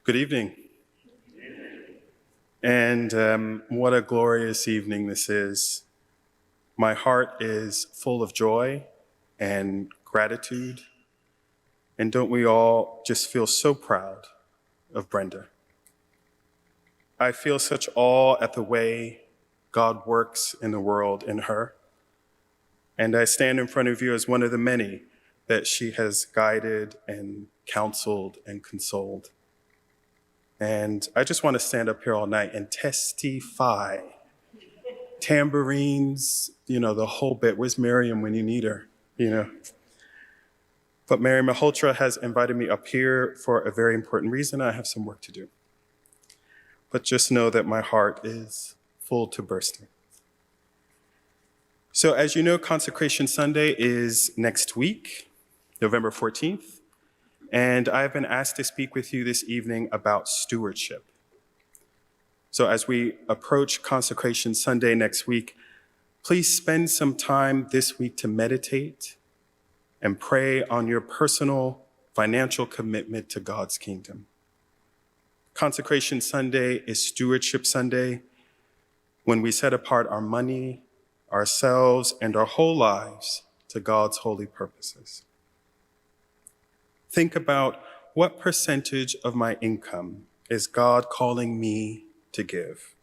Good evening. And what a glorious evening this is. My heart is full of joy and gratitude. And don't we all just feel so proud of Brenda? I feel such awe at the way God works in the world in her. And I stand in front of you as one of the many that she has guided and counseled and consoled. And I just want to stand up here all night and testify. Tambourines, the whole bit. Where's Miriam when you need her, But Mary Malhotra has invited me up here for a very important reason. I have some work to do. But just know that my heart is full to bursting. So as you know, Consecration Sunday is next week, November 14th. And I've been asked to speak with you this evening about stewardship. So as we approach Consecration Sunday next week, please spend some time this week to meditate and pray on your personal financial commitment to God's kingdom. Consecration Sunday is Stewardship Sunday, when we set apart our money, ourselves, and our whole lives to God's holy purposes. Think about what percentage of my income is God calling me to give.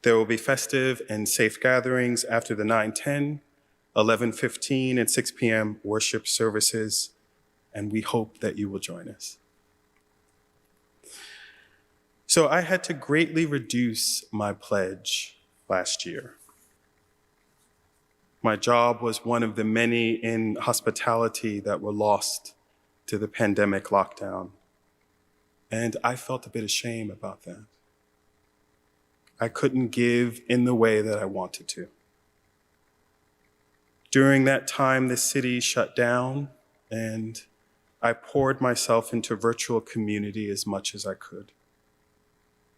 There will be festive and safe gatherings after the 9:10, 11:15, and 6 p.m. worship services, and we hope that you will join us. So I had to greatly reduce my pledge last year. My job was one of the many in hospitality that were lost to the pandemic lockdown. And I felt a bit ashamed about that. I couldn't give in the way that I wanted to. During that time, the city shut down, and I poured myself into virtual community as much as I could.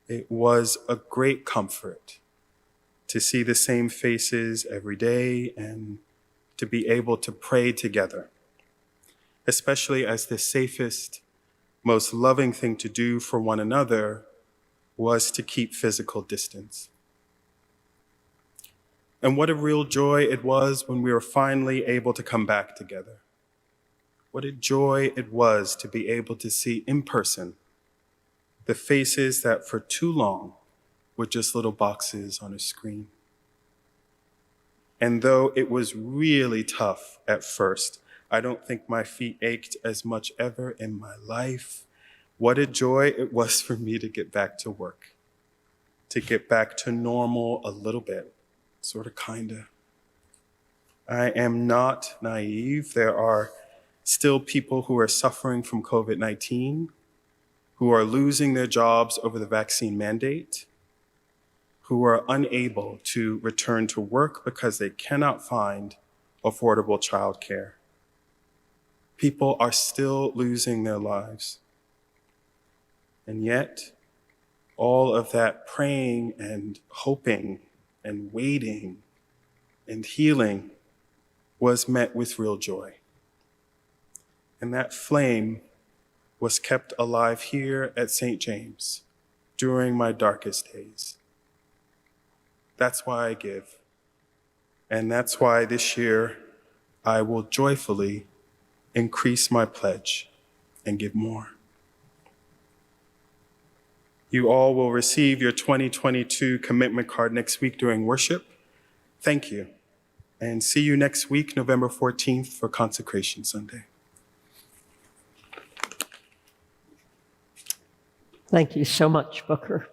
It was a great comfort to see the same faces every day and to be able to pray together, especially as the safest, most loving thing to do for one another was to keep physical distance. And what a real joy it was when we were finally able to come back together. What a joy it was to be able to see in person the faces that for too long were just little boxes on a screen. And though it was really tough at first, I don't think my feet ached as much ever in my life. What a joy it was for me to get back to work, to get back to normal a little bit, sort of, kinda. I am not naive. There are still people who are suffering from COVID-19, who are losing their jobs over the vaccine mandate, who are unable to return to work because they cannot find affordable childcare. People are still losing their lives. And yet, all of that praying and hoping and waiting and healing was met with real joy. And that flame was kept alive here at St. James during my darkest days. That's why I give. And that's why this year I will joyfully increase my pledge and give more. You all will receive your 2022 commitment card next week during worship. Thank you. And see you next week, November 14th, for Consecration Sunday. Thank you so much, Booker.